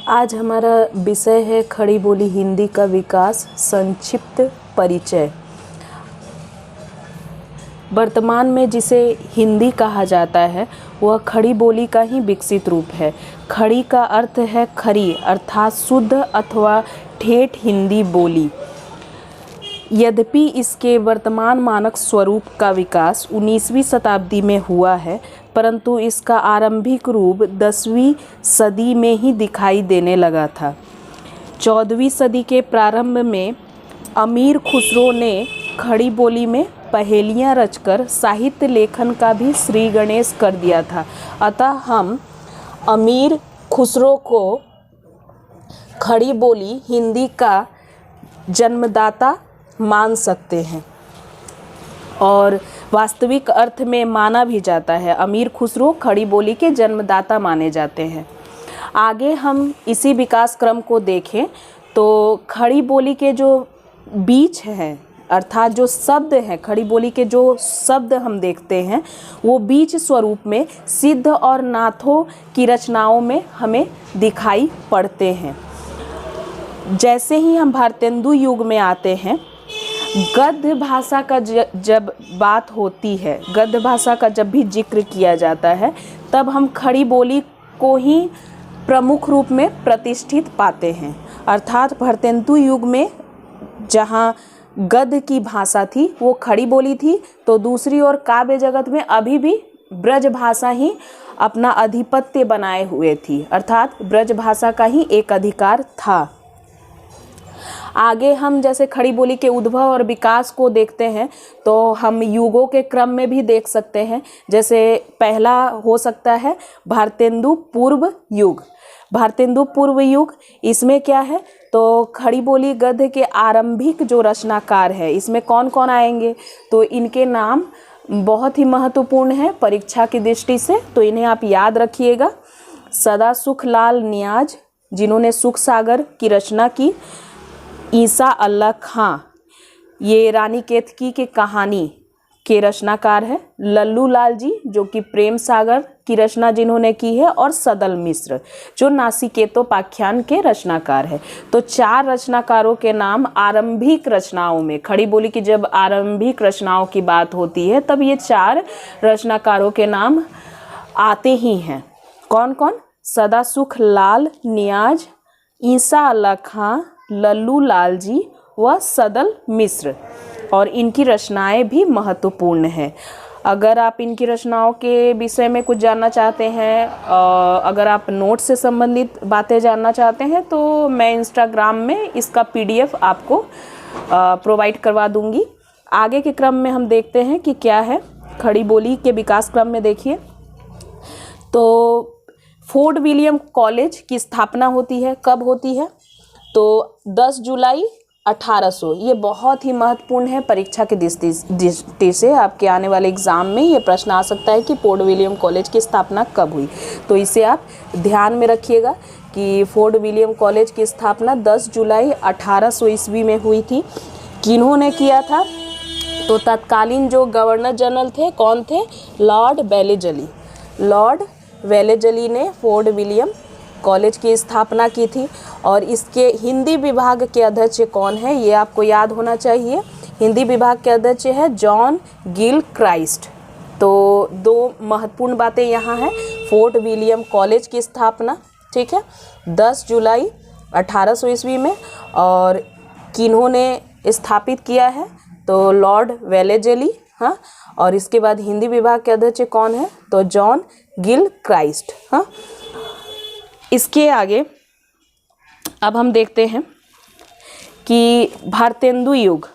आज हमारा विषय है खड़ी बोली हिंदी का विकास संक्षिप्त परिचय। वर्तमान में जिसे हिंदी कहा जाता है वह खड़ी बोली का ही विकसित रूप है। खड़ी का अर्थ है खरी अर्थात शुद्ध अथवा ठेठ हिंदी बोली। यद्यपि इसके वर्तमान मानक स्वरूप का विकास 19वीं शताब्दी में हुआ है, परंतु इसका आरंभिक रूप 10वीं सदी में ही दिखाई देने लगा था। 14वीं सदी के प्रारंभ में अमीर खुसरो ने खड़ी बोली में पहेलियाँ रचकर साहित्य लेखन का भी श्री गणेश कर दिया था। अतः हम अमीर खुसरो को खड़ी बोली हिंदी का जन्मदाता मान सकते हैं और वास्तविक अर्थ में माना भी जाता है। अमीर खुसरो खड़ी बोली के जन्मदाता माने जाते हैं। आगे हम इसी विकास क्रम को देखें तो खड़ी बोली के जो बीज हैं अर्थात जो शब्द हैं, खड़ी बोली के जो शब्द हम देखते हैं वो बीज स्वरूप में सिद्ध और नाथों की रचनाओं में हमें दिखाई पड़ते हैं। जैसे ही हम भारतेंदु युग में आते हैं, गद्य भाषा का जब बात होती है, गद्य भाषा का जब भी जिक्र किया जाता है, तब हम खड़ी बोली को ही प्रमुख रूप में प्रतिष्ठित पाते हैं। अर्थात भारतेंदु युग में जहाँ गद्य की भाषा थी वो खड़ी बोली थी, तो दूसरी ओर काव्य जगत में अभी भी ब्रज भाषा ही अपना अधिपत्य बनाए हुए थी, अर्थात ब्रज भाषा का ही एक अधिकार था। आगे हम जैसे खड़ी बोली के उद्भव और विकास को देखते हैं तो हम युगों के क्रम में भी देख सकते हैं। जैसे पहला हो सकता है भारतेंदु पूर्व युग। भारतेंदु पूर्व युग, इसमें क्या है तो खड़ी बोली गद्य के आरंभिक जो रचनाकार है, इसमें कौन कौन आएंगे तो इनके नाम बहुत ही महत्वपूर्ण है परीक्षा की दृष्टि से, तो इन्हें आप याद रखिएगा। सदासुख लाल नियाज जिन्होंने सुख सागर की रचना की, ईसा अल्लाह खां ये रानी केतकी के कहानी के रचनाकार है, लल्लू लाल जी जो कि प्रेम सागर की रचना जिन्होंने की है, और सदल मिश्र जो नासिकेतोपाख्यान के रचनाकार है। तो 4 रचनाकारों के नाम आरंभिक रचनाओं में, खड़ी बोली की जब आरंभिक रचनाओं की बात होती है तब ये 4 रचनाकारों के नाम आते ही हैं। कौन कौन? सदासुख लाल नियाज, ईसा अल्लाह खां, लल्लू लाल जी व सदल मिश्र, और इनकी रचनाएं भी महत्वपूर्ण हैं। अगर आप इनकी रचनाओं के विषय में कुछ जानना चाहते हैं, अगर आप नोट से संबंधित बातें जानना चाहते हैं तो मैं इंस्टाग्राम में इसका PDF आपको प्रोवाइड करवा दूंगी। आगे के क्रम में हम देखते हैं कि क्या है खड़ी बोली के विकास क्रम में। देखिए तो फोर्ट विलियम कॉलेज की स्थापना होती है। कब होती है तो 10 जुलाई 1800। ये बहुत ही महत्वपूर्ण है परीक्षा की दृष्टि से। आपके आने वाले एग्ज़ाम में ये प्रश्न आ सकता है कि फोर्ट विलियम कॉलेज की स्थापना कब हुई, तो इसे आप ध्यान में रखिएगा कि फोर्ट विलियम कॉलेज की स्थापना 10 जुलाई 1800 ईस्वी में हुई थी। किन्होंने किया था तो तत्कालीन जो गवर्नर जनरल थे कौन थे? Lord Wellesley. लॉर्ड वेलेजली ने फोर्ट विलियम कॉलेज की स्थापना की थी। और इसके हिंदी विभाग के अध्यक्ष कौन है ये आपको याद होना चाहिए। हिंदी विभाग के अध्यक्ष है जॉन गिल क्राइस्ट। तो 2 महत्वपूर्ण बातें यहाँ हैं। फोर्ट विलियम कॉलेज की स्थापना, ठीक है, 10 जुलाई 1800 ईस्वी में, और किन्होंने स्थापित किया है तो लॉर्ड वेलेजली, हाँ, और इसके बाद हिंदी विभाग के अध्यक्ष कौन है तो जॉन गिल क्राइस्ट, हाँ। इसके आगे अब हम देखते हैं कि भारतेंदु युग,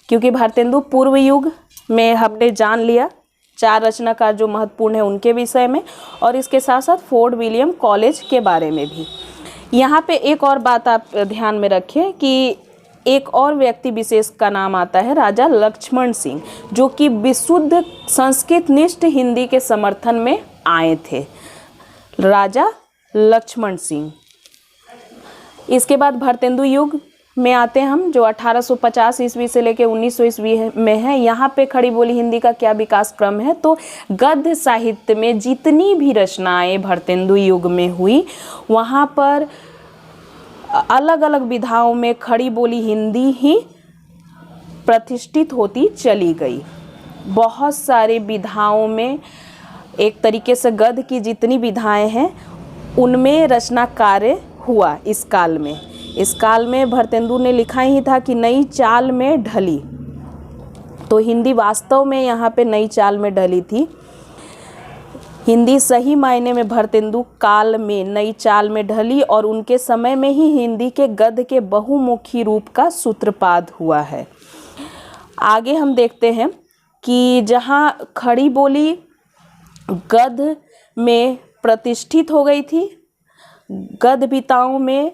क्योंकि भारतेंदु पूर्व युग में हमने जान लिया 4 रचनाकार जो महत्वपूर्ण है उनके विषय में, और इसके साथ साथ फोर्ट विलियम कॉलेज के बारे में भी। यहाँ पे एक और बात आप ध्यान में रखें कि एक और व्यक्ति विशेष का नाम आता है राजा लक्ष्मण सिंह, जो कि विशुद्ध संस्कृत निष्ठ हिंदी के समर्थन में आए थे। राजा लक्ष्मण सिंह। इसके बाद भारतेंदु युग में आते हैं हम, जो 1850 ईस्वी से लेकर 1900 ईस्वी में है। यहाँ पे खड़ी बोली हिंदी का क्या विकास क्रम है तो गद्य साहित्य में जितनी भी रचनाएं भारतेंदु युग में हुई वहाँ पर अलग अलग विधाओं में खड़ी बोली हिंदी ही प्रतिष्ठित होती चली गई। बहुत सारे विधाओं में, एक तरीके से गद्य की जितनी विधाएं हैं उनमें रचना कार्य हुआ इस काल में। इस काल में भारतेंदु ने लिखा ही था कि नई चाल में ढली, तो हिंदी वास्तव में यहाँ पे नई चाल में ढली थी। हिंदी सही मायने में भारतेंदु काल में नई चाल में ढली और उनके समय में ही हिंदी के गद्य के बहुमुखी रूप का सूत्रपात हुआ है। आगे हम देखते हैं कि जहाँ खड़ी बोली गद्य में प्रतिष्ठित हो गई थी, गद्य विधाओं में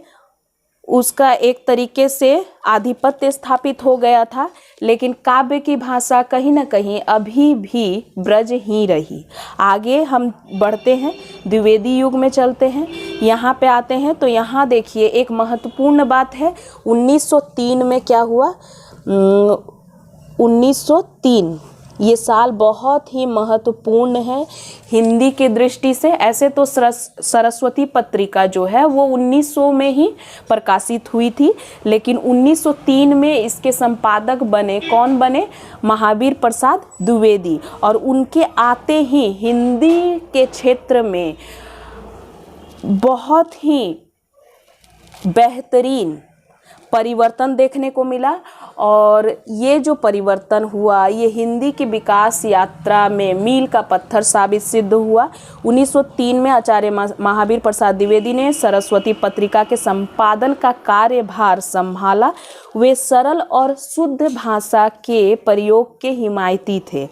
उसका एक तरीके से आधिपत्य स्थापित हो गया था, लेकिन काव्य की भाषा कहीं ना कहीं अभी भी ब्रज ही रही। आगे हम बढ़ते हैं, द्विवेदी युग में चलते हैं, यहाँ पे आते हैं। तो यहाँ देखिए एक महत्वपूर्ण बात है, 1903 में क्या हुआ, 1903 ये साल बहुत ही महत्वपूर्ण है हिंदी की दृष्टि से। ऐसे तो सरस्वती पत्रिका जो है वो 1900 में ही प्रकाशित हुई थी, लेकिन 1903 में इसके संपादक बने, कौन बने, महावीर प्रसाद द्विवेदी। और उनके आते ही हिंदी के क्षेत्र में बहुत ही बेहतरीन परिवर्तन देखने को मिला। और ये जो परिवर्तन हुआ ये हिंदी की विकास यात्रा में मील का पत्थर साबित सिद्ध हुआ। 1903 में आचार्य महावीर प्रसाद द्विवेदी ने सरस्वती पत्रिका के संपादन का कार्यभार संभाला। वे सरल और शुद्ध भाषा के प्रयोग के हिमायती थे।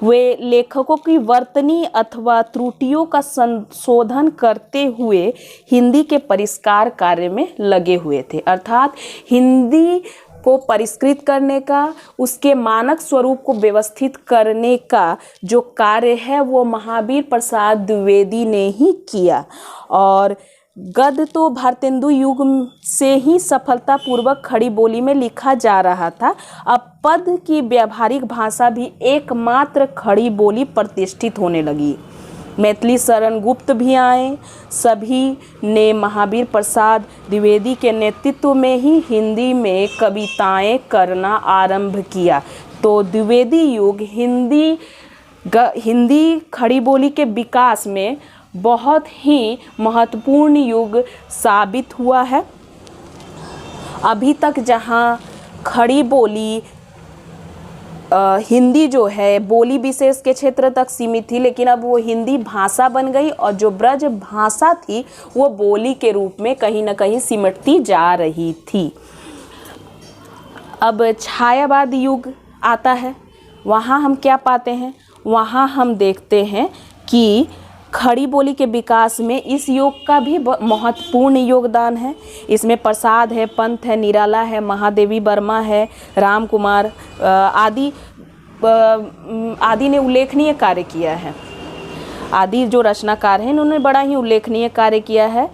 वे लेखकों की वर्तनी अथवा त्रुटियों का संशोधन करते हुए हिंदी के परिष्कार कार्य में लगे हुए थे। अर्थात हिंदी को परिष्कृत करने का, उसके मानक स्वरूप को व्यवस्थित करने का जो कार्य है वो महावीर प्रसाद द्विवेदी ने ही किया। और गद्य तो भारतेंदु युग से ही सफलतापूर्वक खड़ी बोली में लिखा जा रहा था। अब पद की व्यावहारिक भाषा भी एकमात्र खड़ी बोली प्रतिष्ठित होने लगी। मैथिली शरण गुप्त भी आए, सभी ने महावीर प्रसाद द्विवेदी के नेतृत्व में ही हिंदी में कविताएं करना आरंभ किया। तो द्विवेदी युग हिंदी खड़ी बोली के विकास में बहुत ही महत्वपूर्ण युग साबित हुआ है। अभी तक जहाँ खड़ी बोली हिंदी जो है बोली विशेष के क्षेत्र तक सीमित थी, लेकिन अब वो हिंदी भाषा बन गई और जो ब्रज भाषा थी वो बोली के रूप में कहीं ना कहीं सिमटती जा रही थी। अब छायावाद युग आता है, वहाँ हम क्या पाते हैं, वहाँ हम देखते हैं कि खड़ी बोली के विकास में इस योग का भी महत्वपूर्ण योगदान है। इसमें प्रसाद है, पंत है, निराला है, महादेवी वर्मा है, राम कुमार आदि ने उल्लेखनीय कार्य किया है। आदि जो रचनाकार हैं इन्होंने बड़ा ही उल्लेखनीय कार्य किया है।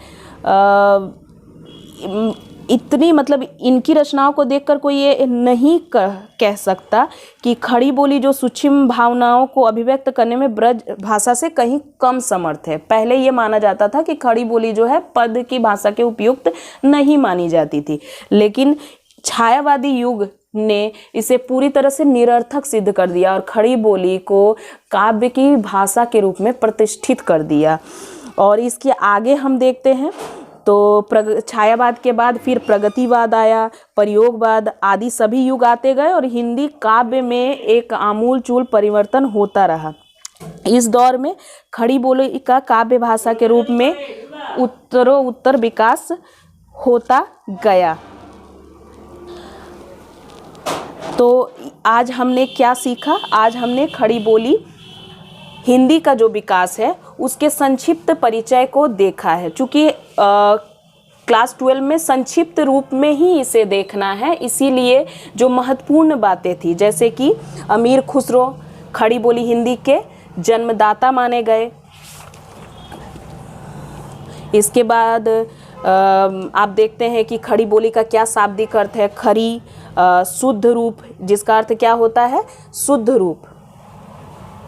इतनी मतलब इनकी रचनाओं को देखकर कोई ये नहीं कह सकता कि खड़ी बोली जो सूक्ष्म भावनाओं को अभिव्यक्त करने में ब्रज भाषा से कहीं कम समर्थ है। पहले ये माना जाता था कि खड़ी बोली जो है पद की भाषा के उपयुक्त नहीं मानी जाती थी, लेकिन छायावादी युग ने इसे पूरी तरह से निरर्थक सिद्ध कर दिया और खड़ी बोली को काव्य की भाषा के रूप में प्रतिष्ठित कर दिया। और इसके आगे हम देखते हैं तो छायावाद के बाद फिर प्रगतिवाद आया, प्रयोगवाद आदि सभी युग आते गए और हिंदी काव्य में एक आमूलचूल परिवर्तन होता रहा। इस दौर में खड़ी बोली का काव्य भाषा के रूप में उत्तरोत्तर विकास होता गया। तो आज हमने क्या सीखा, आज हमने खड़ी बोली हिंदी का जो विकास है उसके संक्षिप्त परिचय को देखा है। चूँकि क्लास 12 में संक्षिप्त रूप में ही इसे देखना है, इसीलिए जो महत्वपूर्ण बातें थी जैसे कि अमीर खुसरो खड़ी बोली हिंदी के जन्मदाता माने गए। इसके बाद आप देखते हैं कि खड़ी बोली का क्या शाब्दिक अर्थ है। खरी शुद्ध रूप, जिसका अर्थ क्या होता है, शुद्ध रूप।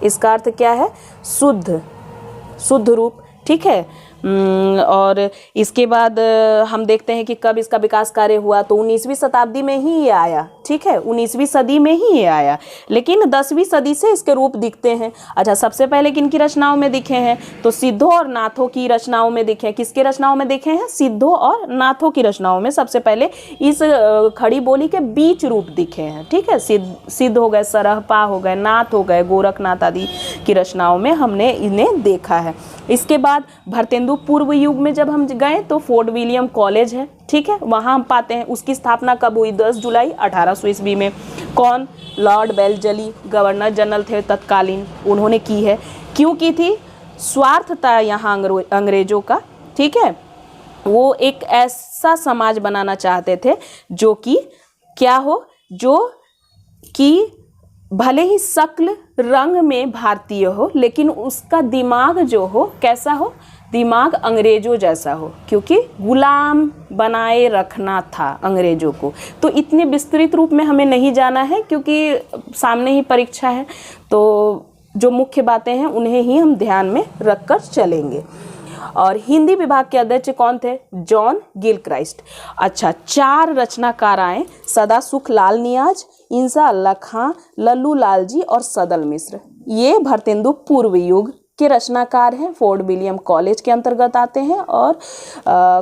इसका अर्थ क्या है, शुद्ध रूप, ठीक है। और इसके बाद हम देखते हैं कि कब इसका विकास कार्य हुआ, तो 19वीं शताब्दी में ही ये आया। ठीक है, 19वीं सदी में ही ये आया, लेकिन 10वीं सदी से इसके रूप दिखते हैं। अच्छा, सबसे पहले किन की रचनाओं में दिखे हैं, तो सिद्धों और नाथों की रचनाओं में दिखे हैं। किसके रचनाओं में दिखे हैं, सिद्धों और नाथों की रचनाओं में सबसे पहले इस खड़ी बोली के बीच रूप दिखे हैं। ठीक है, सिद्ध हो गए, सरहपा हो गए, नाथ हो गए, गोरखनाथ आदि की रचनाओं में हमने इन्हें देखा है। इसके बाद भारतेंदु पूर्व युग में जब हम गए तो फोर्ट विलियम कॉलेज है। ठीक है, वहाँ हम पाते हैं। उसकी स्थापना कब हुई, 10 जुलाई 1800 ईस्वी में। कौन, लॉर्ड बेलजली गवर्नर जनरल थे तत्कालीन, उन्होंने की है। क्यों की थी, स्वार्थ था यहाँ अंग्रेजों का। ठीक है, वो एक ऐसा समाज बनाना चाहते थे जो कि क्या हो, जो कि भले ही शक्ल रंग में भारतीय हो, लेकिन उसका दिमाग जो हो कैसा हो, दिमाग अंग्रेजों जैसा हो, क्योंकि गुलाम बनाए रखना था अंग्रेजों को। तो इतने विस्तृत रूप में हमें नहीं जाना है, क्योंकि सामने ही परीक्षा है, तो जो मुख्य बातें हैं उन्हें ही हम ध्यान में रखकर चलेंगे। और हिंदी विभाग के अध्यक्ष कौन थे, जॉन गिलक्राइस्ट। अच्छा, 4 रचनाकार आए, सदासुख लाल नियाज, इंसा अल्लाह खां, लल्लू लाल जी और सदल मिश्र। ये भारतेंदु पूर्व युग के रचनाकार हैं, फोर्ट विलियम कॉलेज के अंतर्गत आते हैं, और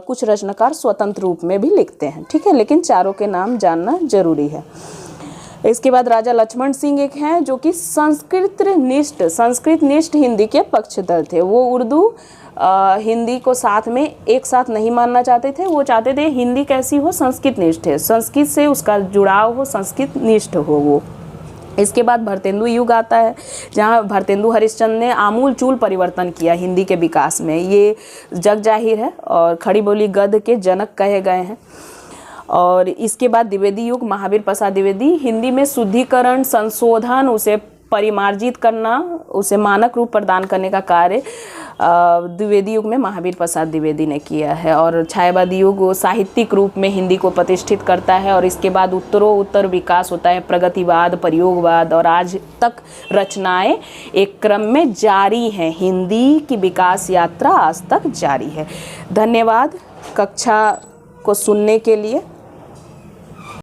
कुछ रचनाकार स्वतंत्र रूप में भी लिखते हैं। ठीक है, लेकिन चारों के नाम जानना जरूरी है। इसके बाद राजा लक्ष्मण सिंह एक हैं जो कि संस्कृत निष्ठ हिंदी के पक्षधर थे। वो उर्दू हिंदी को साथ में एक साथ नहीं मानना चाहते थे। वो चाहते थे हिंदी कैसी हो, संस्कृत निष्ठ है, संस्कृत से उसका जुड़ाव हो, संस्कृत निष्ठ हो वो। इसके बाद भारतेंदु युग आता है, जहाँ भारतेंदु हरिश्चंद्र ने आमूल-चूल परिवर्तन किया हिंदी के विकास में। ये जग जाहिर है, और खड़ी बोली गद्य के जनक कहे गए हैं। और इसके बाद द्विवेदी युग, महावीर प्रसाद द्विवेदी, हिंदी में शुद्धिकरण, संशोधन, उसे परिमार्जित करना, उसे मानक रूप प्रदान करने का कार्य द्विवेदी युग में महावीर प्रसाद द्विवेदी ने किया है। और छायावादी युग वो साहित्यिक रूप में हिंदी को प्रतिष्ठित करता है। और इसके बाद उत्तरोत्तर विकास होता है, प्रगतिवाद, प्रयोगवाद, और आज तक रचनाएं एक क्रम में जारी हैं। हिंदी की विकास यात्रा आज तक जारी है। धन्यवाद कक्षा को सुनने के लिए।